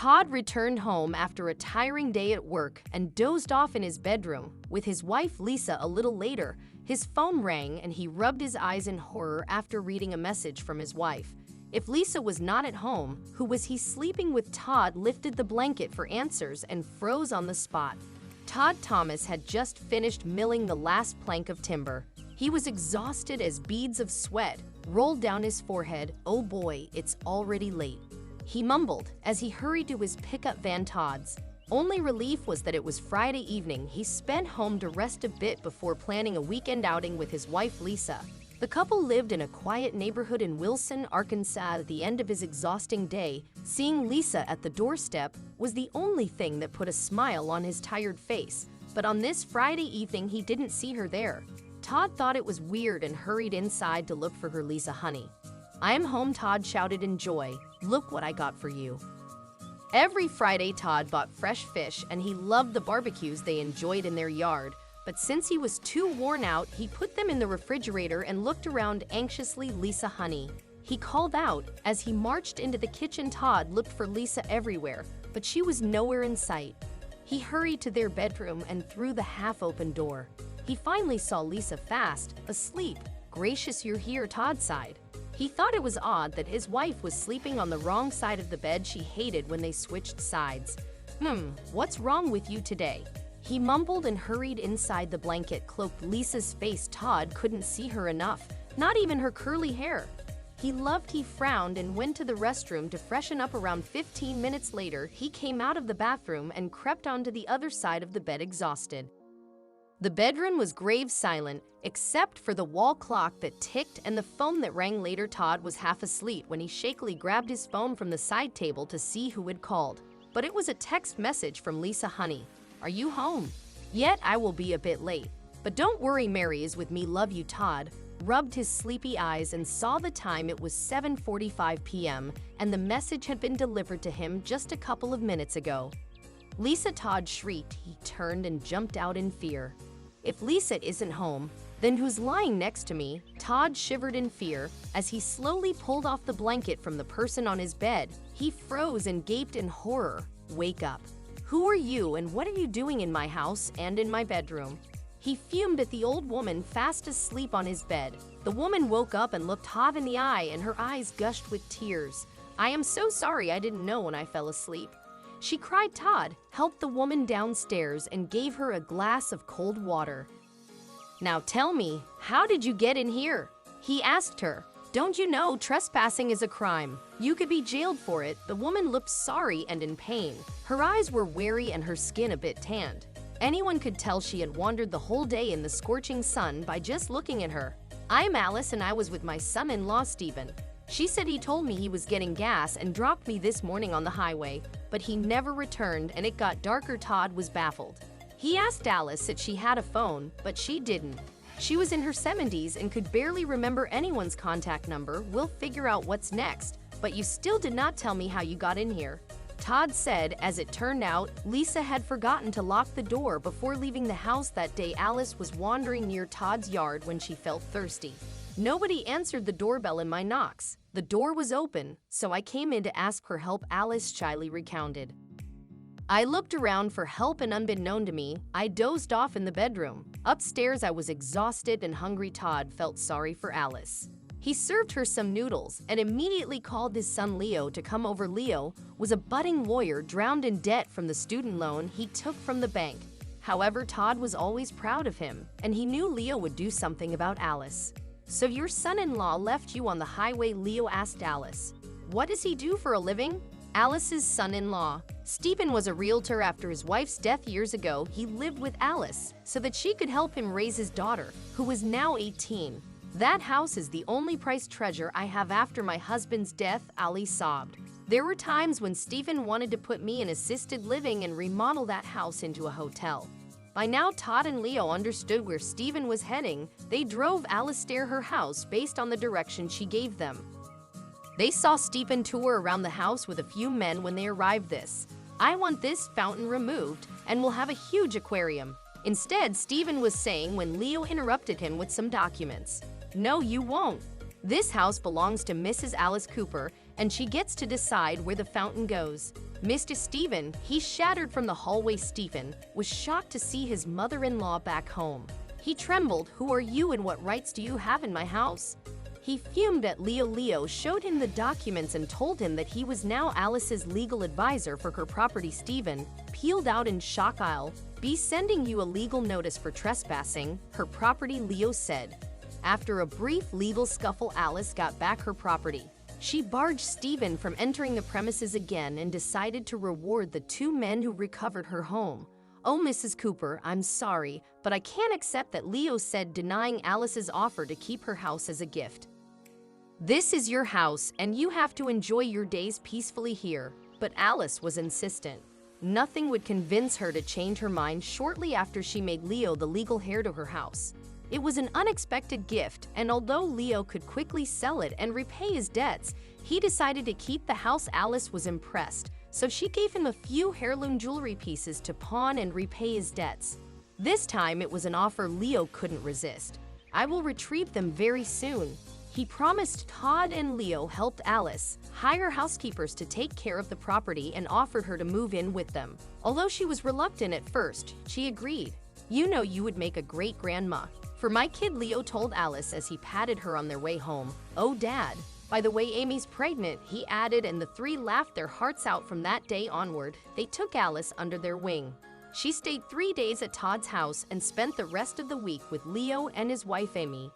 Todd returned home after a tiring day at work and dozed off in his bedroom. With his wife Lisa a little later, his phone rang and he rubbed his eyes in horror after reading a message from his wife. If Lisa was not at home, who was he sleeping with? Todd lifted the blanket for answers and froze on the spot. Todd Thomas had just finished milling the last plank of timber. He was exhausted as beads of sweat rolled down his forehead. "Oh boy, it's already late," he mumbled as he hurried to his pickup van. Todd's only relief was that it was Friday evening. He spent home to rest a bit before planning a weekend outing with his wife Lisa. The couple lived in a quiet neighborhood in Wilson, Arkansas. At the end of his exhausting day, seeing Lisa at the doorstep was the only thing that put a smile on his tired face. But on this Friday evening, he didn't see her there. Todd thought it was weird and hurried inside to look for her. "Lisa, honey, I am home," Todd shouted in joy. "Look what I got for you." Every Friday, Todd bought fresh fish, and he loved the barbecues they enjoyed in their yard. But since he was too worn out, he put them in the refrigerator and looked around anxiously. "Lisa, honey," he called out as he marched into the kitchen. Todd looked for Lisa everywhere, but she was nowhere in sight. He hurried to their bedroom and through the half-open door. He finally saw Lisa fast asleep. "Gracious, you're here," Todd sighed. He thought it was odd that his wife was sleeping on the wrong side of the bed. She hated when they switched sides. What's wrong with you today?" he mumbled and hurried inside. The blanket cloaked Lisa's face. Todd couldn't see her enough, not even her curly hair. He frowned and went to the restroom to freshen up. Around 15 minutes later, he came out of the bathroom and crept onto the other side of the bed, exhausted. The bedroom was grave silent, except for the wall clock that ticked and the phone that rang later. Todd was half asleep when he shakily grabbed his phone from the side table to see who had called. But it was a text message from Lisa. "Honey, are you home yet? I will be a bit late, but don't worry, Mary is with me. Love you." Todd rubbed his sleepy eyes and saw the time. It was 7:45 p.m., and the message had been delivered to him just a couple of minutes ago. "Lisa," Todd shrieked. He turned and jumped out in fear. "If Lisa isn't home, then who's lying next to me?" Todd shivered in fear as he slowly pulled off the blanket from the person on his bed. He froze and gaped in horror. "Wake up. Who are you and what are you doing in my house and in my bedroom?" He fumed at the old woman fast asleep on his bed. The woman woke up and looked Todd in the eye, and her eyes gushed with tears. "I am so sorry. I didn't know when I fell asleep," she cried. Todd helped the woman downstairs and gave her a glass of cold water. "Now tell me, how did you get in here?" he asked her. "Don't you know trespassing is a crime? You could be jailed for it." The woman looked sorry and in pain. Her eyes were weary and her skin a bit tanned. Anyone could tell she had wandered the whole day in the scorching sun by just looking at her. "I'm Alice and I was with my son-in-law Stephen. She said he told me he was getting gas and dropped me this morning on the highway, but he never returned and it got darker." Todd was baffled. He asked Alice if she had a phone, but she didn't. She was in her 70s and could barely remember anyone's contact number. "We'll figure out what's next, but you still did not tell me how you got in here," Todd said. As it turned out, Lisa had forgotten to lock the door before leaving the house that day. Alice was wandering near Todd's yard when she felt thirsty. "Nobody answered the doorbell in my knocks. The door was open, so I came in to ask for help," Alice shyly recounted. "I looked around for help and unbeknown to me, I dozed off in the bedroom. Upstairs I was exhausted and hungry." Todd felt sorry for Alice. He served her some noodles and immediately called his son Leo to come over. Leo was a budding lawyer drowned in debt from the student loan he took from the bank. However, Todd was always proud of him, and he knew Leo would do something about Alice. "So your son-in-law left you on the highway?" Leo asked Alice. "What does he do for a living?" Alice's son-in-law, Stephen, was a realtor. After his wife's death years ago, he lived with Alice so that she could help him raise his daughter, who was now 18. "That house is the only prized treasure I have after my husband's death," Ali sobbed. "There were times when Stephen wanted to put me in assisted living and remodel that house into a hotel." By now, Todd and Leo understood where Stephen was heading. They drove Alice to her house based on the direction she gave them. They saw Stephen tour around the house with a few men when they arrived. "I want this fountain removed, and we'll have a huge aquarium." Instead, Stephen was saying when Leo interrupted him with some documents. "No, you won't. This house belongs to Mrs. Alice Cooper, and she gets to decide where the fountain goes." Mr. Stephen, he shattered from the hallway. Stephen was shocked to see his mother-in-law back home. He trembled. "Who are you and what rights do you have in my house?" He fumed at Leo. Leo showed him the documents and told him that he was now Alice's legal advisor for her property. Stephen peeled out in shock. "I'll be sending you a legal notice for trespassing her property," Leo said. After a brief legal scuffle, Alice got back her property. She barred Stephen from entering the premises again and decided to reward the two men who recovered her home. "Oh, Mrs. Cooper, I'm sorry, but I can't accept that," Leo said, denying Alice's offer to keep her house as a gift. "This is your house, and you have to enjoy your days peacefully here." But Alice was insistent. Nothing would convince her to change her mind. Shortly after, she made Leo the legal heir to her house. It was an unexpected gift, and although Leo could quickly sell it and repay his debts, he decided to keep the house. Alice was impressed, so she gave him a few heirloom jewelry pieces to pawn and repay his debts. This time it was an offer Leo couldn't resist. "I will retrieve them very soon," he promised. Todd and Leo helped Alice hire housekeepers to take care of the property and offered her to move in with them. Although she was reluctant at first, she agreed. "You know you would make a great grandma for my kid," Leo told Alice as he patted her on their way home. "Oh, Dad, by the way, Amy's pregnant," he added, and the three laughed their hearts out. From that day onward, they took Alice under their wing. She stayed 3 days at Todd's house and spent the rest of the week with Leo and his wife Amy.